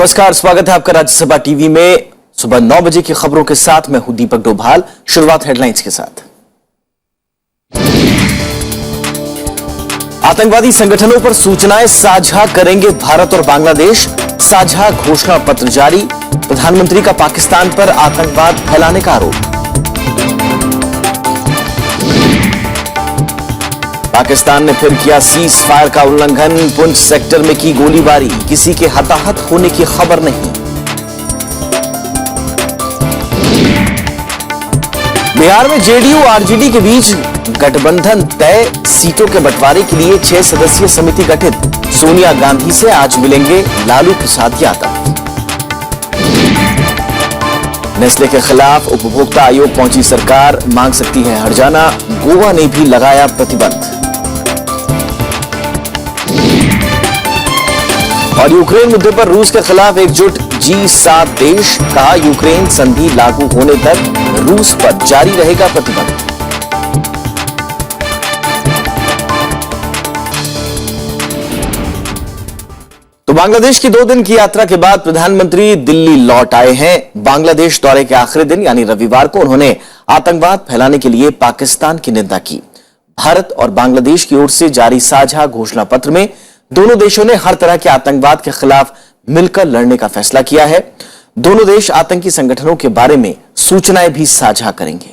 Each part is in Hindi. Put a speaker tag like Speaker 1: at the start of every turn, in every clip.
Speaker 1: नमस्कार, स्वागत है आपका राज्यसभा टीवी में। सुबह 9 बजे की खबरों के साथ मैं हूं दीपक डोभाल। शुरुआत हेडलाइंस के साथ। आतंकवादी संगठनों पर सूचनाएं साझा करेंगे भारत और बांग्लादेश, साझा घोषणा पत्र जारी। प्रधानमंत्री का पाकिस्तान पर आतंकवाद फैलाने का आरोप। पाकिस्तान ने फिर किया सीज फायर का उल्लंघन, पुंछ सेक्टर में की गोलीबारी, किसी के हताहत होने की खबर नहीं। बिहार में जेडीयू आरजेडी के बीच गठबंधन तय, सीटों के बंटवारे के लिए 6 सदस्यीय समिति गठित। सोनिया गांधी से आज मिलेंगे लालू प्रसाद यादव। नेस्ले के खिलाफ उपभोक्ता आयोग पहुंची सरकार, मांग सकती है हर्जाना। गोवा ने भी लगाया प्रतिबंध। और यूक्रेन मुद्दे पर रूस के खिलाफ एकजुट G7 देश, कहा यूक्रेन संधि लागू होने तक रूस पर जारी रहेगा प्रतिबंध। तो बांग्लादेश की 2 दिन की यात्रा के बाद प्रधानमंत्री दिल्ली लौट आए हैं। बांग्लादेश दौरे के आखिरी दिन यानी रविवार को उन्होंने आतंकवाद फैलाने के लिए पाकिस्तान की निंदा की। भारत और बांग्लादेश की ओर से जारी साझा घोषणा पत्र में दोनों देशों ने हर तरह के आतंकवाद के खिलाफ मिलकर लड़ने का फैसला किया है। दोनों देश आतंकी संगठनों के बारे में सूचनाएं भी साझा करेंगे।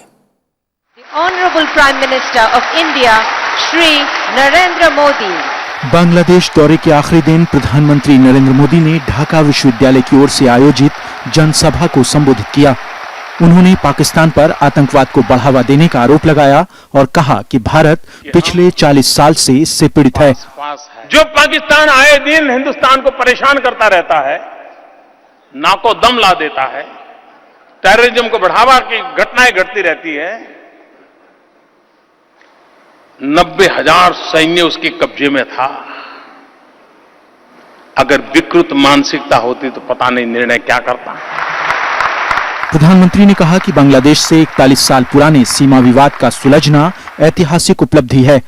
Speaker 2: Honourable prime minister of India Shri Narendra Modi.
Speaker 3: Bangladesh दौरे के आखिरी दिन प्रधानमंत्री नरेंद्र मोदी ने ढाका विश्वविद्यालय की ओर से आयोजित जनसभा को संबोधित किया। उन्होंने पाकिस्तान पर आतंकवाद को बढ़ावा देने का आरोप लगाया और कहा कि भारत पिछले 40 साल से इससे पीड़ित है।
Speaker 4: जो पाकिस्तान आए दिन हिंदुस्तान को परेशान करता रहता है, नाको दम ला देता है, टेररिज्म को बढ़ावा की घटनाएं घटती रहती है। 90,000 सैन्य उसके कब्जे में था। अगर विकृत मानसिकता होती तो पता नहीं निर्णय क्या करता।
Speaker 3: प्रधानमंत्री ने कहा कि बांग्लादेश से 41 साल पुराने सीमा विवाद का सुलझना ऐतिहासिक उपलब्धि है।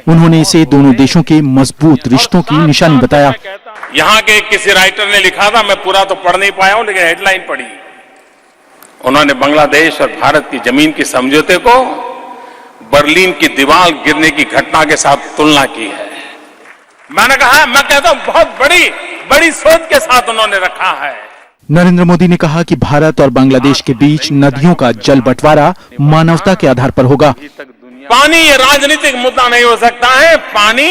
Speaker 3: उन्होंने इसे दोनों देशों के मजबूत रिश्तों की निशानी बताया।
Speaker 4: यहां के किसी राइटर ने लिखा था, मैं पूरा तो पढ़ नहीं पाया हूं, लेकिन हेडलाइन पढ़ी। उन्होंने बांग्लादेश और भारत की जमीन के समझौते को बर्लिन की दीवार गिरने की घटना के साथ तुलना की है। मैंने कहा, मैं कहता हूं बहुत बड़ी सोच के साथ उन्होंने रखा है।
Speaker 3: नरेंद्र मोदी ने कहा कि भारत और बांग्लादेश के बीच नदियों का जल बंटवारा मानवता के आधार पर होगा।
Speaker 4: पानी ये राजनीतिक मुद्दा नहीं हो सकता है, पानी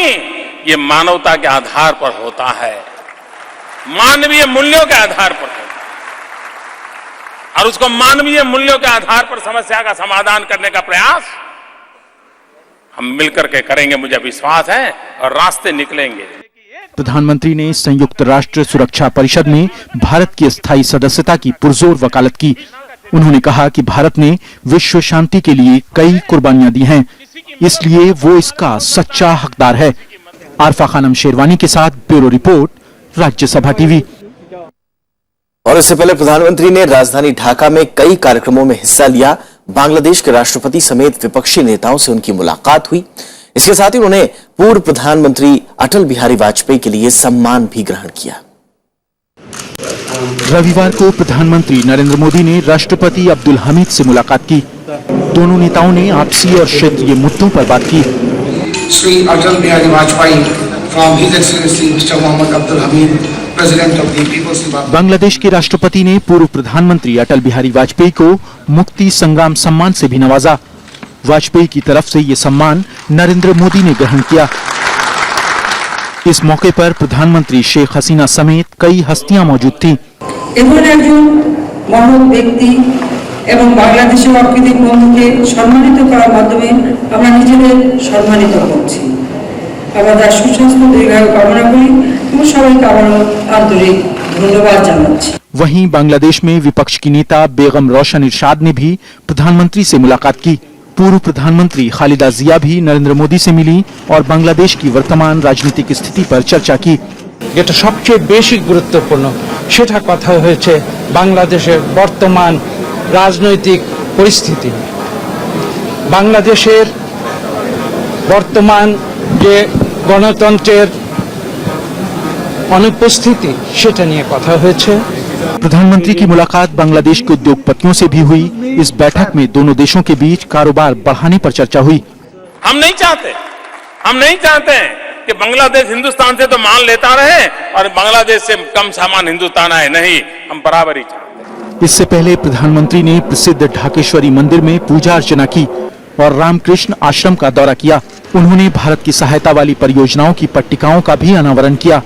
Speaker 4: ये मानवता के आधार पर होता है, मानवीय मूल्यों के आधार पर होता है। और उसको मानवीय मूल्यों के आधार पर समस्या का समाधान करने का प्रयास हम मिलकर के करेंगे, मुझे विश्वास है, और रास्ते निकलेंगे।
Speaker 3: प्रधानमंत्री ने संयुक्त राष्ट्र सुरक्षा परिषद में भारत की स्थायी सदस्यता की पुरजोर वकालत की। उन्होंने कहा कि भारत ने विश्व शांति के लिए कई कुर्बानियां दी हैं, इसलिए वो इसका सच्चा हकदार है। आरफा खानम शेरवानी के साथ ब्यूरो रिपोर्ट, राज्यसभा टीवी।
Speaker 1: और इससे पहले प्रधानमंत्री ने राजधानी ढाका में कई कार्यक्रमों में हिस्सा लिया। बांग्लादेश के राष्ट्रपति समेत विपक्षी नेताओं से उनकी मुलाकात हुई। इसके साथ ही उन्होंने पूर्व प्रधानमंत्री अटल बिहारी वाजपेयी के लिए सम्मान भी ग्रहण किया।
Speaker 3: रविवार को प्रधानमंत्री नरेंद्र मोदी ने राष्ट्रपति अब्दुल हमीद से मुलाकात की। दोनों नेताओं ने आपसी और क्षेत्रीय मुद्दों पर बात की।
Speaker 5: Shri Atal Bihari Vajpayee from his excellency mister Mohammad Abdul Hamid, president of the people's republic.
Speaker 3: Bangladesh के राष्ट्रपति ने पूर्व प्रधानमंत्री अटल बिहारी वाजपेयी को मुक्ति संग्राम सम्मान से भी नवाजा। वाजपेयी की तरफ से ये सम्मान नरेंद्र मोदी ने ग्रहण किया। इस मौके पर प्रधानमंत्री शेख हसीना समेत कई हस्तियां मौजूद थीं।
Speaker 6: এবং বাংলাদেশের অকৃত্রিম বন্ধুকে সম্মানিত করার মাধ্যমে আমরা নিজেদের সম্মানিত করছি। আমরা সুস্বাস্থ্য দীর্ঘায়ু কামনা করি এবং সবাইকে আবারও আন্তরিক ধন্যবাদ জানাচ্ছি।
Speaker 3: वहीं बांग्लादेश में विपक्ष की नेता बेगम रोशन इरशाद ने भी प्रधानमंत्री से मुलाकात की। पूर्व प्रधानमंत्री खालिदा जिया भी नरेंद्र मोदी से मिली और बांग्लादेश की वर्तमान राजनीतिक स्थिति पर चर्चा की।
Speaker 7: যেটা সবচেয়ে বেশি গুরুত্বপূর্ণ সেটা কথা হয়েছে বাংলাদেশের বর্তমান রাজনৈতিক পরিস্থিতি। বাংলাদেশের বর্তমান যে গণতন্ত্রের অনুপস্থিতি সেটা নিয়ে কথা হয়েছে।
Speaker 3: प्रधानमंत्री की मुलाकात बांग्लादेश के उद्योगपतियों से भी हुई। इस बैठक में दोनों देशों के बीच कारोबार बढ़ाने पर चर्चा हुई।
Speaker 4: हम नहीं चाहते हैं कि बांग्लादेश हिंदुस्तान से तो माल लेता रहे और बांग्लादेश से कम सामान हिंदुस्तान आए, नहीं, हम बराबरी चाहते हैं।
Speaker 3: इससे पहले प्रधानमंत्री ने प्रसिद्ध ढाकेश्वरी मंदिर में पूजा अर्चना की और रामकृष्ण आश्रम का दौरा किया। उन्होंने भारत की सहायता वाली परियोजनाओं की पट्टिकाओं का भी अनावरण किया।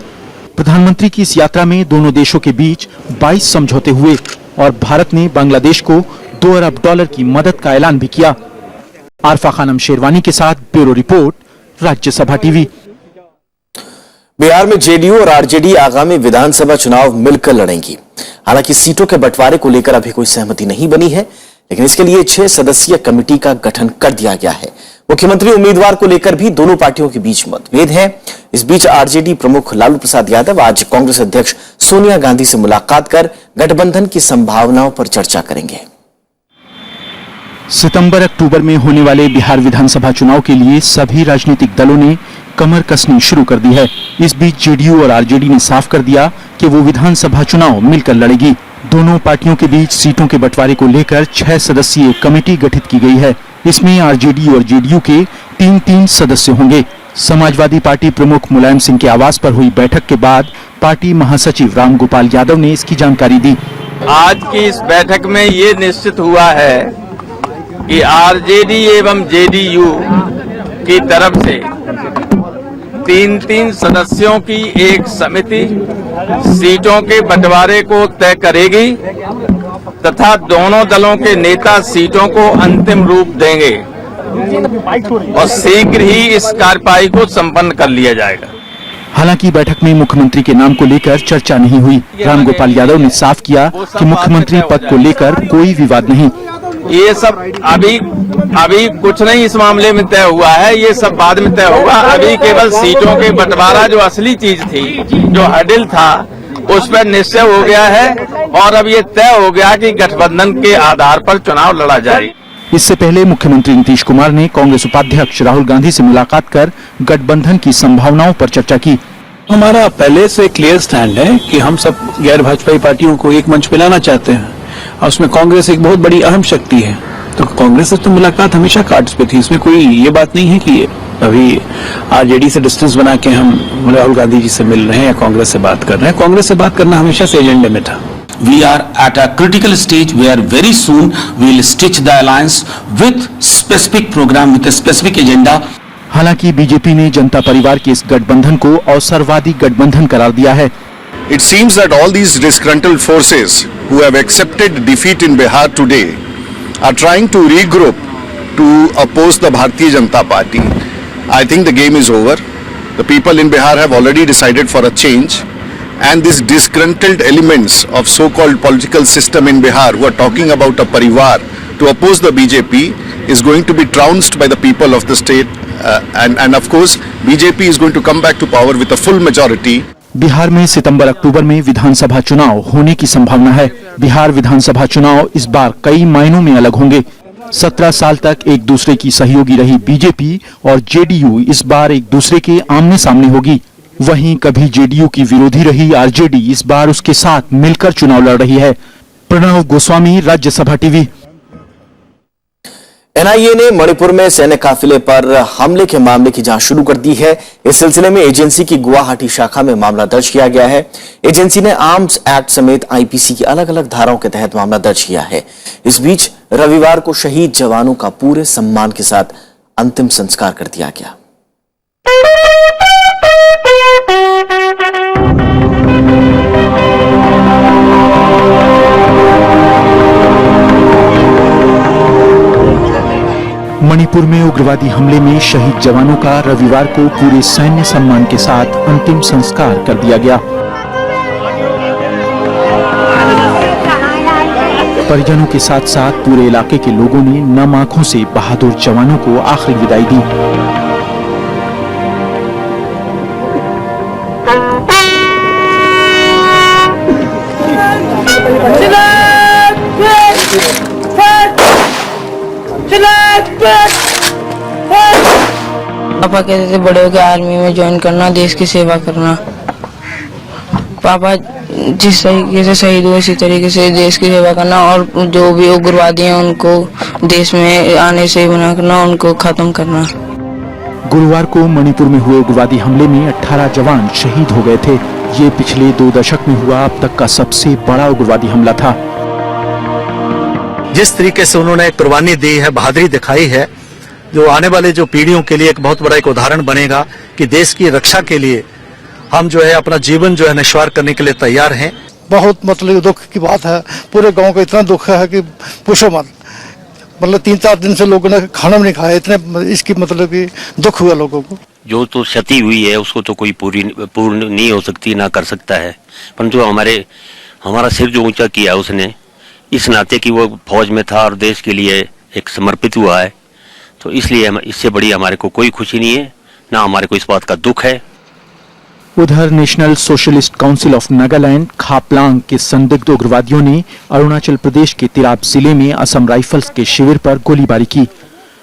Speaker 3: प्रधानमंत्री की इस यात्रा में दोनों देशों के बीच 22 समझौते हुए और भारत ने बांग्लादेश को $2 अरब की मदद का ऐलान भी किया। आरफा खानम शेरवानी के साथ bureau report, Rajya Sabha TV.
Speaker 1: Bihar में जेडीयू और आरजेडी आगामी विधानसभा चुनाव मिलकर लड़ेंगी। हालांकि सीटों के बंटवारे को लेकर अभी कोई सहमति नहीं बनी है, लेकिन इसके लिए 6 सदस्यीय कमेटी का गठन कर दिया गया है। मुख्यमंत्री उम्मीदवार को लेकर भी दोनों पार्टियों के बीच मतभेद है। इस बीच आरजेडी प्रमुख लालू प्रसाद यादव आज कांग्रेस अध्यक्ष सोनिया गांधी से मुलाकात कर गठबंधन की संभावनाओं पर चर्चा करेंगे।
Speaker 3: सितंबर अक्टूबर में होने वाले बिहार विधानसभा चुनाव के लिए सभी राजनीतिक दलों ने कमर कसनी शुरू कर दी है। इस बीच जेडीयू और आरजेडी ने साफ कर दिया कि वो विधानसभा चुनाव मिलकर लड़ेगी। दोनों पार्टियों के बीच सीटों के बंटवारे को लेकर 6 सदस्यीय कमेटी गठित की गई है। इसमें आरजेडी और जेडीयू के 3-3 सदस्य होंगे। समाजवादी पार्टी प्रमुख मुलायम सिंह के आवास पर हुई बैठक के बाद पार्टी महासचिव रामगोपाल यादव ने इसकी जानकारी दी।
Speaker 8: आज की इस बैठक में ये निश्चित हुआ है कि आरजेडी एवं जेडीयू की तरफ से 3-3 सदस्यों की एक समिति सीटों के बंटवारे को तय करेगी तथा दोनों दलों के नेता सीटों को अंतिम रूप देंगे और शीघ्र ही इस कार्यवाही को संपन्न कर लिया जाएगा।
Speaker 3: हालांकि बैठक में मुख्यमंत्री के नाम को लेकर चर्चा नहीं हुई। रामगोपाल यादव ने साफ किया कि मुख्यमंत्री पद को लेकर कोई विवाद नहीं।
Speaker 8: ये सब अभी कुछ नहीं इस मामले में तय हुआ है, ये सब बाद में तय होगा। अभी केवल सीटों के बंटवारा जो असली चीज थी, जो हडिल था, उस पर निश्चय हो गया है और अब ये तय हो गया कि गठबंधन के आधार पर चुनाव लड़ा जाए।
Speaker 3: इससे पहले मुख्यमंत्री नीतीश कुमार ने कांग्रेस उपाध्यक्ष राहुल गांधी से मुलाकात कर गठबंधन की संभावनाओं पर चर्चा की।
Speaker 9: हमारा पहले से क्लियर स्टैंड है कि हम सब गैर भाजपाई पार्टियों को एक मंच पे लाना चाहते हैं और उसमें कांग्रेस एक बहुत बड़ी अहम शक्ति है। तो कांग्रेस से तो मुलाकात हमेशा कार्ड्स पे थी, इसमें कोई ये बात नहीं है कि अभी आरजेडी से डिस्टेंस बना के हम राहुल गांधी जी से मिल रहे हैं या कांग्रेस से बात कर रहे हैं। कांग्रेस से बात करना हमेशा से एजेंडे में था।
Speaker 10: We are at a critical stage where very soon we will stitch the alliance with specific program, with a specific agenda.
Speaker 3: हालांकि बीजेपी ने जनता परिवार के इस गठबंधन को अवसरवादी गठबंधन करार दिया है।
Speaker 11: It seems that all these disgruntled forces who have accepted defeat in Bihar today are trying to regroup to oppose the Bharatiya Janata Party. I think the game is over. The people in Bihar have already decided for a change, and these disgruntled elements of so-called political system in Bihar who are talking about a parivar to oppose the BJP is going to be trounced by the people of the state, and of course BJP is going to come back to power with a full majority.
Speaker 3: Bihar में सितंबर अक्टूबर में विधानसभा चुनाव होने की संभावना है। बिहार विधानसभा चुनाव इस बार कई मायनों में अलग होंगे। 17 साल तक एक दूसरे की सहयोगी रही बीजेपी और जेडीयू इस बार एक दूसरे के आमने सामने होगी। वहीं कभी जेडीयू की विरोधी रही आरजेडी इस बार उसके साथ मिलकर चुनाव लड़ रही है। प्रणव गोस्वामी, राज्यसभा टीवी।
Speaker 1: एनआईए ने मणिपुर में सैन्य काफिले पर हमले के मामले की जांच शुरू कर दी है। इस सिलसिले में एजेंसी की गुवाहाटी शाखा में मामला दर्ज किया गया है। एजेंसी ने आर्म्स एक्ट समेत आईपीसी की अलग अलग धाराओं के तहत मामला दर्ज किया है। इस बीच रविवार को शहीद जवानों का पूरे सम्मान के साथ अंतिम संस्कार कर दिया गया।
Speaker 3: मणिपुर में उग्रवादी हमले में शहीद जवानों का रविवार को पूरे सैन्य सम्मान के साथ अंतिम संस्कार कर दिया गया। परिजनों के साथ साथ पूरे इलाके के लोगों ने नम आंखों से बहादुर जवानों को आखिरी विदाई दी।
Speaker 12: पापा कहते थे बड़े होकर आर्मी में ज्वाइन करना, देश की सेवा करना। पापा जिस तरीके से शहीद हुए इसी तरीके से देश की सेवा करना और जो भी उग्रवादी हैं उनको देश में आने से मना करना, उनको खत्म करना।
Speaker 3: गुरुवार को मणिपुर में हुए उग्रवादी हमले में 18 जवान शहीद हो गए थे। ये पिछले 2 दशक में हुआ अब तक का सबसे बड़ा उग्रवादी हमला था।
Speaker 13: जिस तरीके से उन्होंने कुर्बानी दी है, बहादुरी दिखाई है, जो आने वाले जो पीढ़ियों के लिए एक बहुत बड़ा एक उदाहरण बनेगा कि देश की रक्षा के लिए हम जो है अपना जीवन जो है निश्वार करने के लिए तैयार हैं।
Speaker 14: बहुत मतलब दुख की बात है, पूरे गांव को इतना दुख है कि पूछो मत। मतलब 3-4 दिन से लोगों ने खाना नहीं खाया, इतने इसकी मतलब कि दुख हुआ लोगों को।
Speaker 15: जो तो क्षति हुई है उसको तो कोई पूर्ण नहीं हो सकती, ना कर सकता है, परंतु हमारा सिर जो ऊंचा किया उसने इस नाते कि वो फौज में था और देश के लिए एक समर्पित हुआ है, तो इसलिए इससे बड़ी हमारे को कोई खुशी नहीं है, ना हमारे को इस बात का दुख है।
Speaker 3: उधर national socialist council of Nagaland Khaplang के संदिग्ध उग्रवादियों ने अरुणाचल प्रदेश के तिराप जिले में असम राइफल्स के शिविर पर गोलीबारी की।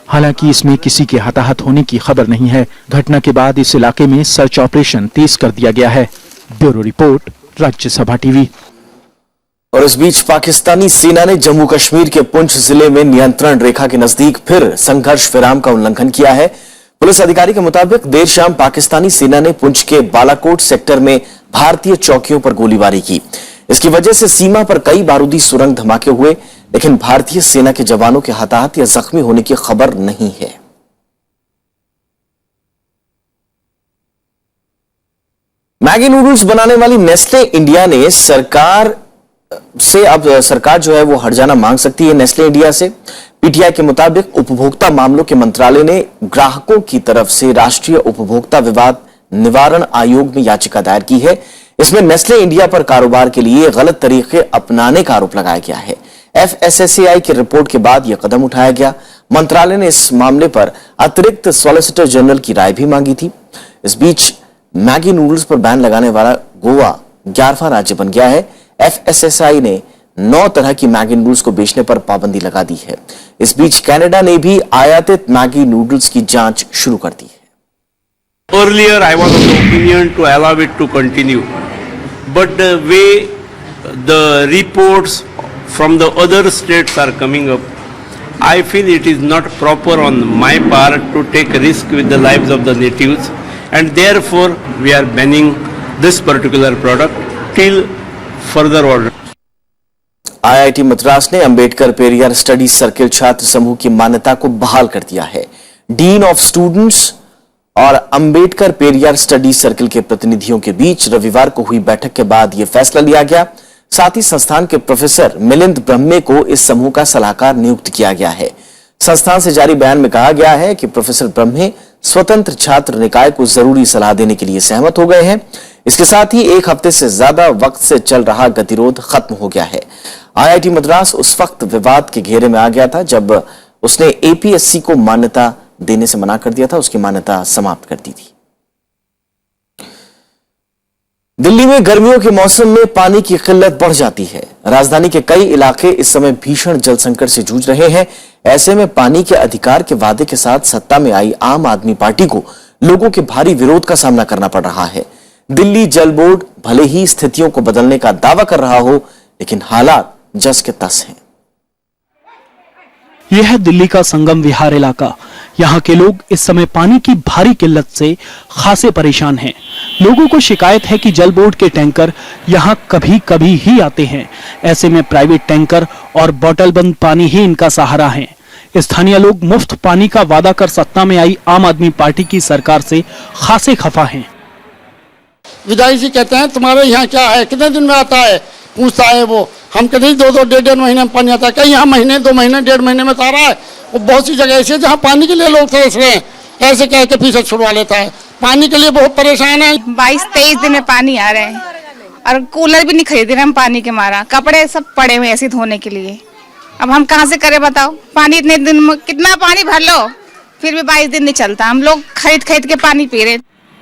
Speaker 3: हालांकि इसमें किसी के हताहत होने की खबर नहीं है। घटना के बाद इस इलाके में सर्च ऑपरेशन तेज कर दिया गया है। Bureau report, Rajya Sabha TV.
Speaker 1: और इस बीच पाकिस्तानी सेना ने जम्मू कश्मीर के पुंछ जिले में नियंत्रण रेखा के नजदीक फिर संघर्ष विराम का उल्लंघन किया है। पुलिस अधिकारी के मुताबिक देर शाम पाकिस्तानी सेना ने पुंछ के बालाकोट सेक्टर में भारतीय चौकियों पर गोलीबारी की। इसकी वजह से सीमा पर कई बारूदी सुरंग धमाके हुए, लेकिन भारतीय सेना के जवानों के हताहत या जख्मी होने की खबर नहीं है। मैगी नूडल्स बनाने वाली नेस्ले इंडिया ने सरकार जो है वो हट जाना मांग सकती है। नेस्ले इंडिया से पीटीआई के मुताबिक उपभोक्ता मामलों के मंत्रालय ने ग्राहकों की तरफ से राष्ट्रीय उपभोक्ता विवाद निवारण आयोग में याचिका दायर की है। इसमें नेस्ले इंडिया पर कारोबार के लिए गलत तरीके अपनाने का आरोप लगाया गया है। FSSAI की रिपोर्ट के बाद यह कदम उठाया गया। मंत्रालय ने इस मामले पर अतिरिक्त सॉलिसिटर जनरल की राय भी मांगी थी। इस बीच मैगी नूडल्स पर बैन लगाने वाला गोवा 11वां राज्य बन गया है। FSSAI ने 9 तरह की मैगी नूडल्स को बेचने पर पाबंदी लगा दी है। इस बीच कनाडा ने भी आयातित मैगी नूडल्स की जांच शुरू कर दी है।
Speaker 16: Earlier, I was of the opinion to allow it to continue, but the way the reports from the other states are coming up, I feel it is not proper on my part to take a risk with the lives of the natives, and therefore we are banning this particular product till further order.
Speaker 1: IIT Madras ने अंबेडकर पेरियार स्टडी सर्किल छात्र समूह की मान्यता को बहाल कर दिया है। डीन ऑफ स्टूडेंट्स और अंबेडकर पेरियार स्टडी सर्किल के प्रतिनिधियों के बीच रविवार को हुई बैठक के बाद यह फैसला लिया गया। साथ ही संस्थान के प्रोफेसर मिलिंद ब्रह्मे को इस समूह का सलाहकार नियुक्त किया गया है। संस्थान से जारी बयान में कहा गया है कि प्रोफेसर ब्रह्मे स्वतंत्र छात्र निकाय को जरूरी सलाह देने के लिए सहमत हो गए हैं। इसके साथ ही 1 हफ्ते से ज्यादा वक्त से चल रहा गतिरोध खत्म हो गया है। IIT मद्रास उस वक्त विवाद के घेरे में आ गया था जब उसने APSC को मान्यता देने से मना कर दिया था, उसकी मान्यता समाप्त कर दी थी। दिल्ली में गर्मियों के मौसम में पानी की किल्लत बढ़ जाती है। राजधानी के कई इलाके इस समय भीषण जल संकट से जूझ रहे हैं। ऐसे में पानी के अधिकार के वादे के साथ सत्ता में आई आम आदमी पार्टी को लोगों के भारी विरोध का सामना करना पड़ रहा है। दिल्ली जल बोर्ड भले ही स्थितियों को बदलने का दावा कर रहा हो, लेकिन हालात जस के तस हैं।
Speaker 3: यह है दिल्ली का संगम विहार इलाका। यहाँ के लोग इस समय पानी की भारी किल्लत से खासे परेशान हैं। लोगों को शिकायत है कि जल बोर्ड के टैंकर यहाँ कभी कभी ही आते हैं। ऐसे में प्राइवेट टैंकर और बोतल बंद पानी ही इनका सहारा है। स्थानीय लोग मुफ्त पानी का वादा कर सत्ता में आई आम आदमी पार्टी की सरकार से खासे खफा हैं।
Speaker 17: विधायक जी कहते हैं तुम्हारे यहाँ क्या है, कितने दिन में आता है, पूछता है वो। हम कहते हैं 2-2, 1.5 महीने में पानी आता है। कहीं यहाँ महीने, 2 महीने, 1.5 महीने में आ रहा है। वो बहुत सी जगह ऐसी है जहाँ पानी के लिए लोग तरस रहे हैं, ऐसे कह के पीछे छुड़वा लेता है। पानी के लिए बहुत परेशान है।
Speaker 18: 22-23 दिन में पानी आ रहे हैं और कूलर भी नहीं खरीद रहे हम पानी के मारा। कपड़े सब पड़े हुए ऐसे धोने के लिए। अब हम कहाँ से करें बताओ। पानी इतने दिन में कितना पानी भर लो, फिर भी 22 दिन नहीं चलता। हम लोग खरीद खरीद के पानी पी रहे।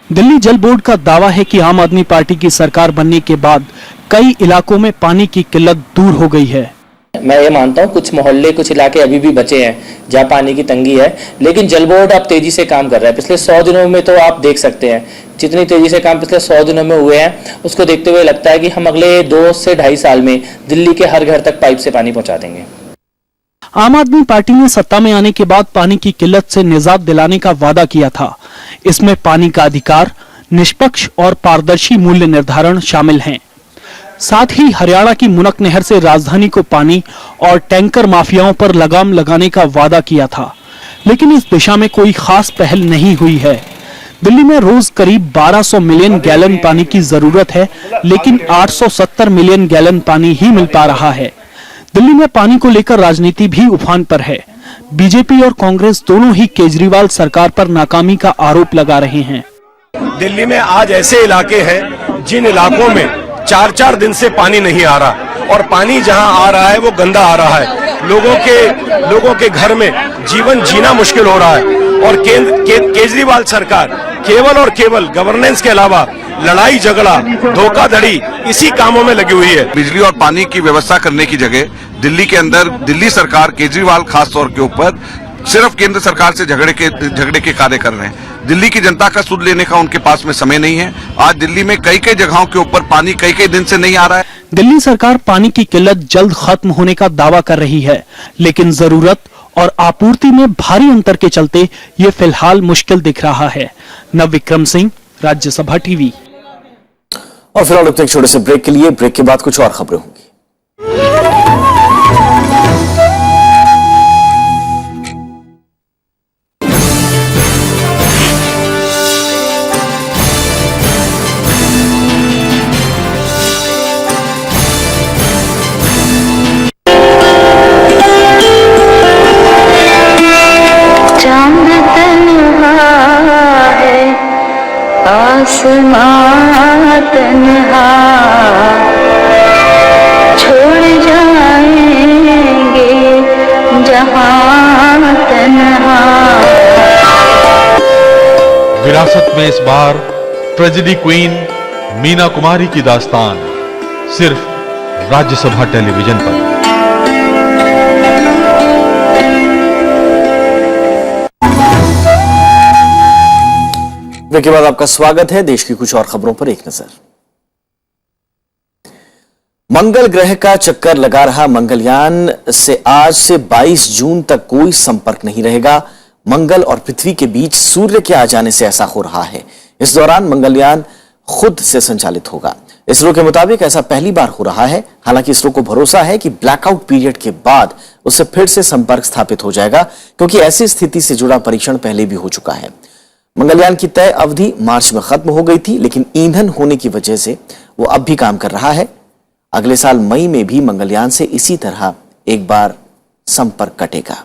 Speaker 3: दिल्ली जल बोर्ड का दावा है कि आम आदमी पार्टी की सरकार बनने के बाद कई इलाकों में पानी की किल्लत दूर हो गई है।
Speaker 19: मैं ये मानता हूँ कुछ मोहल्ले कुछ इलाके अभी भी बचे हैं जहाँ पानी की तंगी है, लेकिन जल बोर्ड अब तेजी से काम कर रहा है। पिछले 100 दिनों में तो आप देख सकते हैं जितनी तेजी से काम पिछले 100 दिनों में हुए हैं, उसको देखते हुए लगता है कि हम अगले 2 से 2.5 साल में दिल्ली के हर घर तक पाइप से पानी पहुंचा देंगे।
Speaker 3: आम आदमी पार्टी ने सत्ता में आने के बाद पानी की किल्लत से निजात दिलाने का वादा किया था। इसमें पानी का अधिकार, निष्पक्ष और पारदर्शी मूल्य निर्धारण शामिल हैं। साथ ही हरियाणा की मुनक नहर से राजधानी को पानी और टैंकर माफियाओं पर लगाम लगाने का वादा किया था, लेकिन इस दिशा में कोई खास पहल नहीं हुई है। दिल्ली में रोज करीब 1200 मिलियन गैलन पानी की जरूरत है, लेकिन 870 मिलियन गैलन पानी ही मिल पा रहा है। दिल्ली में पानी को लेकर राजनीति भी उफान पर है। बीजेपी और कांग्रेस दोनों ही केजरीवाल सरकार पर नाकामी का आरोप लगा रहे हैं।
Speaker 20: दिल्ली में आज ऐसे इलाके हैं जिन इलाकों में 4-4 दिन से पानी नहीं आ रहा, और पानी जहां आ रहा है वो गंदा आ रहा है। लोगों के घर में जीवन जीना मुश्किल हो रहा है, और केजरीवाल सरकार केवल और केवल गवर्नेंस के अलावा लड़ाई झगड़ा धोखाधड़ी इसी कामों में लगी हुई है।
Speaker 21: बिजली और पानी की व्यवस्था करने की जगह दिल्ली के अंदर दिल्ली सरकार, केजरीवाल खास तौर के ऊपर सिर्फ केंद्र सरकार से झगड़े के कार्य कर रहे हैं। दिल्ली की जनता का सुध लेने का उनके पास में समय नहीं है। आज दिल्ली में कई जगहों के ऊपर पानी कई दिन से नहीं आ रहा है।
Speaker 3: दिल्ली सरकार पानी की किल्लत जल्द खत्म होने का दावा कर रही है, लेकिन जरूरत और आपूर्ति में भारी अंतर के चलते ये फिलहाल मुश्किल दिख रहा है। नव विक्रम सिंह, राज्यसभा टीवी।
Speaker 1: और फिलहाल रुकते हैं एक छोटे से ब्रेक के लिए। ब्रेक के बाद कुछ और खबरें होंगी।
Speaker 22: आसमां तन्हा छोड़ जाएंगे जहां तन्हा।
Speaker 23: विरासत में इस बार ट्रेजेडी क्वीन मीना कुमारी की दास्तान सिर्फ राज्यसभा टेलीविजन पर।
Speaker 1: ब्रेक के बाद आपका स्वागत है। देश की कुछ और खबरों पर एक नजर। मंगल ग्रह का चक्कर लगा रहा मंगलयान से आज से 22 जून तक कोई संपर्क नहीं रहेगा। मंगल और पृथ्वी के बीच सूर्य के आ जाने से ऐसा हो रहा है। इस दौरान मंगलयान खुद से संचालित होगा। इसरो के मुताबिक ऐसा पहली बार हो रहा है। हालांकि इसरो को भरोसा है कि ब्लैकआउट पीरियड के बाद उससे फिर से संपर्क स्थापित हो जाएगा, क्योंकि ऐसी स्थिति से जुड़ा परीक्षण पहले भी हो चुका है। मंगलयान की तय अवधि मार्च में खत्म हो गई थी, लेकिन ईंधन होने की वजह से वो अब भी काम कर रहा है। अगले साल मई में भी मंगलयान से इसी तरह एक बार संपर्क कटेगा।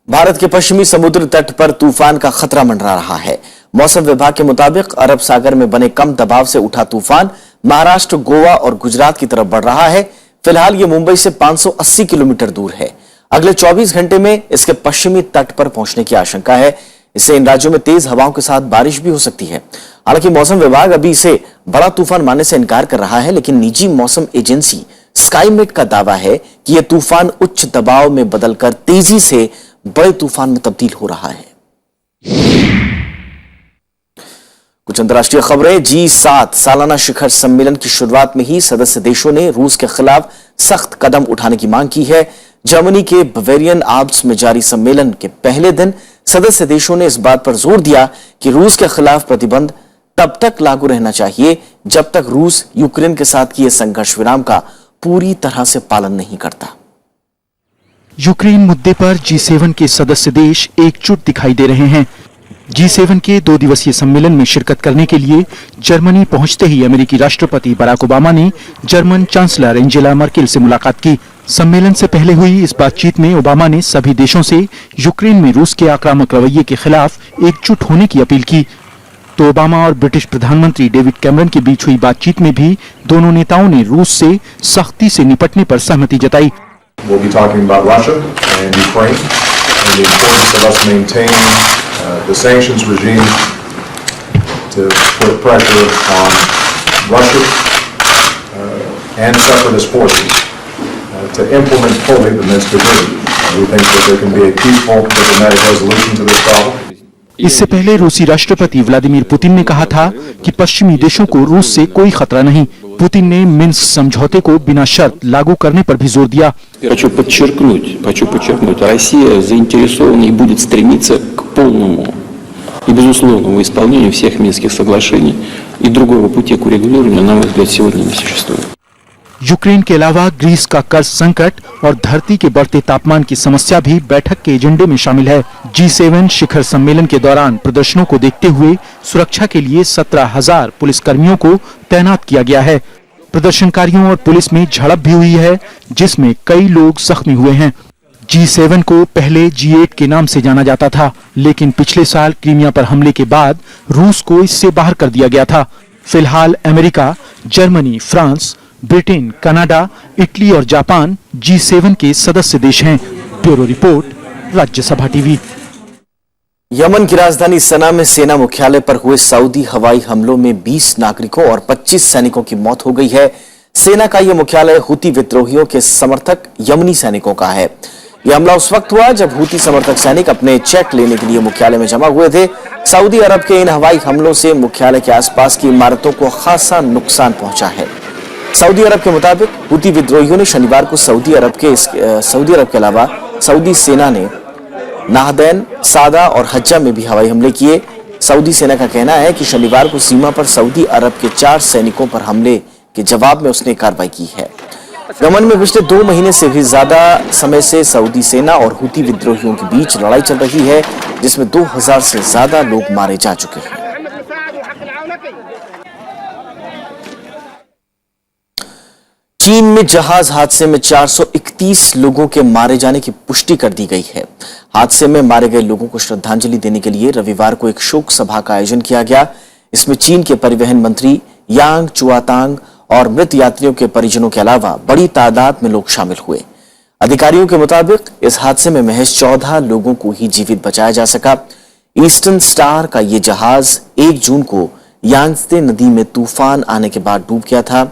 Speaker 1: भारत के पश्चिमी समुद्र तट पर तूफान का खतरा मंडरा रहा है। मौसम विभाग के मुताबिक अरब सागर में बने कम दबाव से उठा तूफान महाराष्ट्र, गोवा और गुजरात की तरफ बढ़ रहा है। फिलहाल ये मुंबई से 580 किलोमीटर दूर है। अगले 24 घंटे में इसके पश्चिमी तट पर पहुंचने की आशंका है। इससे इन राज्यों में तेज हवाओं के साथ बारिश भी हो सकती है। हालांकि मौसम विभाग अभी इसे बड़ा तूफान मानने से इनकार कर रहा है, लेकिन निजी मौसम एजेंसी स्काईमेट का दावा है कि यह तूफान उच्च दबाव में बदलकर तेजी से बड़े तूफान में तब्दील हो रहा है। कुछ अंतर्राष्ट्रीय खबरें। G7 सालाना शिखर सम्मेलन की शुरुआत में ही सदस्य देशों ने रूस के खिलाफ सख्त कदम उठाने की मांग की है। जर्मनी के बवेरियन आल्प्स में जारी सम्मेलन के पहले दिन सदस्य देशों ने इस बात पर जोर दिया कि रूस के खिलाफ प्रतिबंध तब तक लागू रहना चाहिए जब तक रूस यूक्रेन के साथ किए संघर्ष विराम का पूरी तरह से पालन नहीं करता।
Speaker 3: यूक्रेन मुद्दे पर G7 के सदस्य देश एकजुट दिखाई दे रहे हैं। G7 के 2 दिवसीय सम्मेलन में शिरकत करने के लिए जर्मनी पहुंचते ही अमेरिकी राष्ट्रपति बराक ओबामा ने जर्मन चांसलर एंजेला मर्केल से मुलाकात की। सम्मेलन से पहले हुई इस बातचीत में ओबामा ने सभी देशों से यूक्रेन में रूस के आक्रामक रवैये के खिलाफ एकजुट होने की अपील की। तो ओबामा और ब्रिटिश प्रधानमंत्री डेविड कैमरन के बीच हुई बातचीत में भी दोनों नेताओं ने रूस से सख्ती से निपटने पर सहमति जताई।
Speaker 24: We'll be talking about Russia and Ukraine and the importance of us maintain the sanctions regime to put pressure on Russia and separatist forces to implement fully the Minsk Agreement. We think that there can be a peaceful diplomatic resolution to this problem.
Speaker 3: इससे पहले रूसी राष्ट्रपति व्लादिमीर पुतिन ने कहा था कि पश्चिमी देशों को रूस से कोई खतरा नहीं। पुतिन ने मिन्स्क समझौते को बिना शर्त लागू करने पर भी जोर दिया।
Speaker 2: Хочу подчеркнуть, Россия заинтересована и будет стремиться к полному и безусловному исполнению всех Минских соглашений, и другого пути к урегулированию, на мой взгляд, сегодня не существует.
Speaker 3: यूक्रेन के अलावा ग्रीस का कर्ज संकट और धरती के बढ़ते तापमान की समस्या भी बैठक के एजेंडे में शामिल है। G7 शिखर सम्मेलन के दौरान प्रदर्शनों को देखते हुए सुरक्षा के लिए 17,000 पुलिसकर्मियों को तैनात किया गया है। प्रदर्शनकारियों और पुलिस में झड़प भी हुई है, जिसमें कई लोग जख्मी हुए हैं। G7 को पहले G8 के नाम से जाना जाता था, लेकिन पिछले साल क्रीमिया पर हमले के बाद रूस को इससे बाहर कर दिया गया था। फिलहाल America, Germany, France, Britain, Canada, Italy और जापान G7 के सदस्य देश हैं। Bureau report, Rajya Sabha TV.
Speaker 1: Yemen की राजधानी सना में सेना मुख्यालय पर हुए सऊदी हवाई हमलों में 20 नागरिकों और 25 सैनिकों की मौत हो गई है। सेना का यह मुख्यालय हुती विद्रोहियों के समर्थक यमनी सैनिकों का है। यह हमला उस वक्त हुआ जब हुती समर्थक सैनिक अपने चेक लेने के लिए मुख्यालय में जमा हुए थे। सऊदी अरब के इन हवाई हमलों से मुख्यालय के आसपास की इमारतों को खासा नुकसान पहुंचा है। सऊदी अरब के मुताबिक हुती विद्रोहियों ने शनिवार को सऊदी अरब के अलावा सऊदी सेना ने नाहदैन, सादा और हज्जा में भी हवाई हमले किए। सऊदी सेना का कहना है कि शनिवार को सीमा पर सऊदी अरब के 4 सैनिकों पर हमले के जवाब में उसने कार्रवाई की है। यमन में पिछले 2 महीने से भी ज्यादा समय से सऊदी सेना और हुती विद्रोहियों के बीच लड़ाई चल रही है, जिसमें 2000 से ज्यादा लोग मारे जा चुके हैं। चीन में जहाज हादसे में 431 लोगों के मारे जाने की पुष्टि कर दी गई है। हादसे में मारे गए लोगों को श्रद्धांजलि देने के लिए रविवार को एक शोक सभा का आयोजन किया गया। इसमें चीन के परिवहन मंत्री यांग चुआतांग और मृत यात्रियों के परिजनों के अलावा बड़ी तादाद में लोग शामिल हुए। अधिकारियों के मुताबिक इस हादसे में महज 14 लोगों को ही जीवित बचाया जा सका। ईस्टर्न स्टार का यह जहाज 1 जून को यांगत्से नदी में तूफान आने के बाद डूब गया था।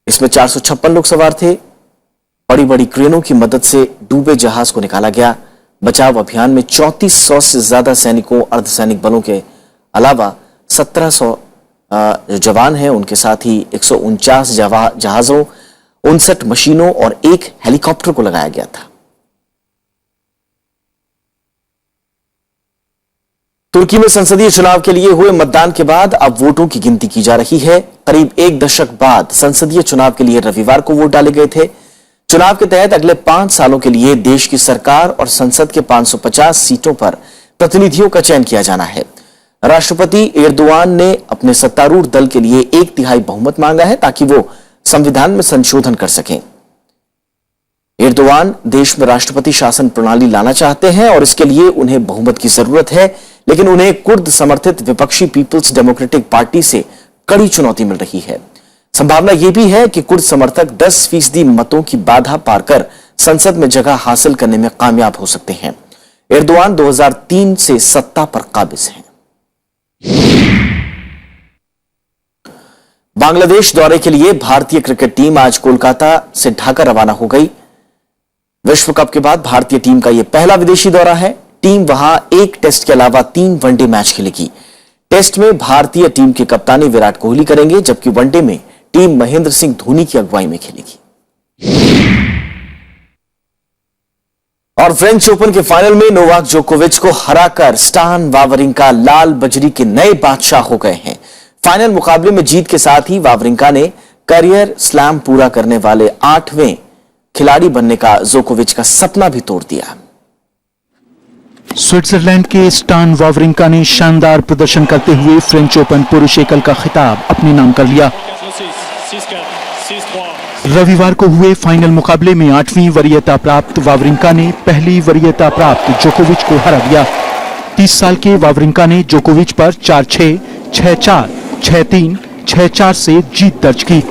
Speaker 1: इसमें 456 लोग सवार थे। बड़ी बड़ी क्रेनों की मदद से डूबे जहाज को निकाला गया। बचाव अभियान में 3400 से ज्यादा सैनिकों, अर्धसैनिक बलों के अलावा 1700 जवान हैं, उनके साथ ही 149 जहाजों, 59 मशीनों और 1 हेलीकॉप्टर को लगाया गया था। तुर्की में संसदीय चुनाव के लिए हुए मतदान के बाद अब वोटों की गिनती की जा रही है। करीब 1 दशक बाद संसदीय चुनाव के लिए रविवार को वोट डाले गए थे। चुनाव के तहत अगले 5 सालों के लिए देश की सरकार और संसद के 550 सीटों पर प्रतिनिधियों का चयन किया जाना है। राष्ट्रपति एर्दोआन ने अपने सत्तारूढ़ दल के लिए 1/3 बहुमत मांगा है ताकि वो संविधान में संशोधन कर सकें। एर्दोआन देश में राष्ट्रपति शासन प्रणाली लाना चाहते हैं और इसके लिए उन्हें बहुमत की जरूरत है, लेकिन उन्हें कुर्द समर्थित विपक्षी पीपल्स डेमोक्रेटिक पार्टी से कड़ी चुनौती मिल रही है। संभावना यह भी है कि कुर्द समर्थक 10% मतों की बाधा पार कर संसद में जगह हासिल करने में कामयाब हो सकते हैं। एर्दोआन 2003 से सत्ता पर काबिज हैं। बांग्लादेश दौरे के लिए भारतीय क्रिकेट टीम आज कोलकाता से ढाका रवाना हो गई। विश्व कप के बाद भारतीय टीम का यह पहला विदेशी दौरा है। टीम वहां 1 टेस्ट के अलावा 3 वनडे मैच खेलेगी। टेस्ट में भारतीय टीम की कप्तानी विराट कोहली करेंगे, जबकि वनडे में टीम महेंद्र सिंह धोनी की अगुवाई में खेलेगी। और फ्रेंच ओपन के फाइनल में नोवाक जोकोविच को हराकर स्टान वावरिंका लाल बजरी के नए बादशाह हो गए हैं। फाइनल मुकाबले में जीत के साथ ही वावरिंका ने करियर स्लैम पूरा करने वाले 8वें खिलाड़ी बनने का जोकोविच का सपना भी तोड़ दिया।
Speaker 3: स्विट्जरलैंड के स्टान वावरिंका ने शानदार प्रदर्शन करते हुए फ्रेंच ओपन पुरुष एकल का खिताब अपने नाम कर लिया। रविवार को हुए फाइनल मुकाबले में 8वीं वरीयता प्राप्त वावरिंका ने पहली वरीयता प्राप्त जोकोविच को हरा दिया। 30 साल के वावरिंका ने जोकोविच पर 4-6, 6-4, 6-3, 6-4 से जीत दर्ज की।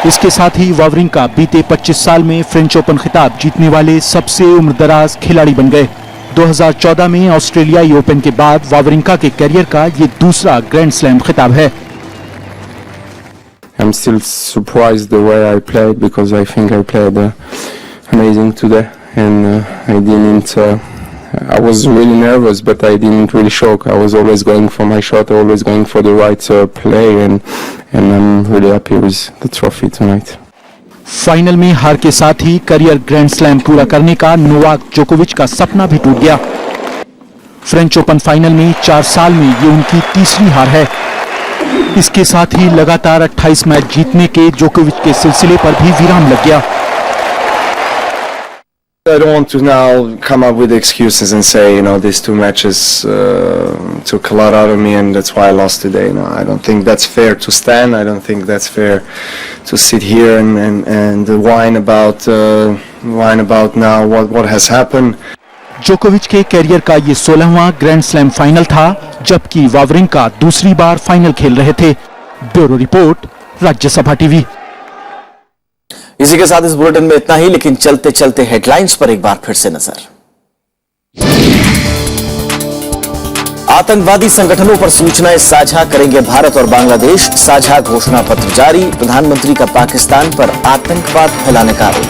Speaker 3: इसके साथ ही वावरिंका बीते 25 साल में फ्रेंच ओपन खिताब जीतने वाले सबसे उम्रदराज खिलाड़ी बन गए। 2014 में ऑस्ट्रेलियाई ओपन के बाद वावरिंका के करियर का ये दूसरा ग्रैंड स्लैम खिताब है।
Speaker 4: I'm still surprised the way I played, because I think I played amazing today, and I didn't. I was really nervous, but I didn't really shock. I was always going for my shot, always going for the right play, and I'm really happy with the trophy tonight.
Speaker 3: Final में हार के साथ ही करियर ग्रैंड स्लैम पूरा करने का नोवाक जोकोविच का सपना भी टूट गया। फ्रेंच ओपन फाइनल में 4 साल में ये उनकी तीसरी हार है। इसके साथ ही लगातार 28 मैच जीतने के जोकोविच के सिलसिले पर भी विराम लग गया।
Speaker 24: I don't want to now come up with excuses and say, these 2 matches took a lot out of me and that's why I lost today. I don't think that's fair to stand. I don't think that's fair to sit here and whine about now what has happened.
Speaker 3: जोकोविच के कैरियर का ये 16वां ग्रैंड स्लैम फाइनल था, जबकि वावरिंका दूसरी बार फाइनल खेल रहे थे। Bureau report, Rajya Sabha TV.
Speaker 1: इसी के साथ इस बुलेटिन में इतना ही, लेकिन चलते चलते हेडलाइंस पर एक बार फिर से नजर। आतंकवादी संगठनों पर सूचनाएं साझा करेंगे भारत और बांग्लादेश, साझा घोषणा पत्र जारी। प्रधानमंत्री का पाकिस्तान पर आतंकवाद फैलाने का आरोप।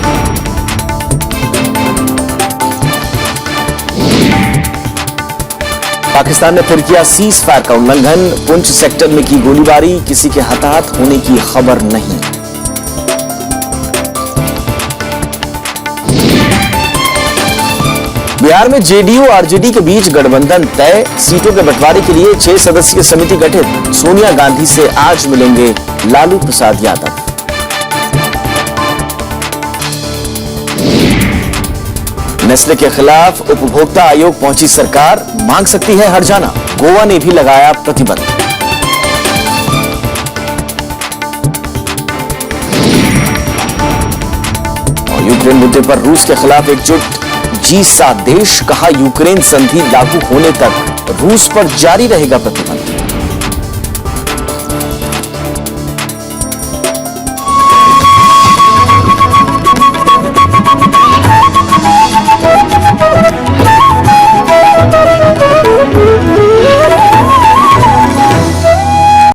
Speaker 1: पाकिस्तान ने फिर किया सीज फायर का उल्लंघन, पुंछ सेक्टर में की गोलीबारी, किसी के हताहत होने की खबर नहीं। बिहार में जेडीयू आरजेडी के बीच गठबंधन तय, सीटों के बंटवारे के लिए 6 सदस्यीय समिति गठित। सोनिया गांधी से आज मिलेंगे लालू प्रसाद यादव। नेस्ले के खिलाफ उपभोक्ता आयोग पहुंची सरकार, मांग सकती है हर्जाना। गोवा ने भी लगाया प्रतिबंध। और यूक्रेन मुद्दे पर रूस के खिलाफ एकजुट G7 देश, कहा यूक्रेन संधि लागू होने तक रूस पर जारी रहेगा प्रतिबंध।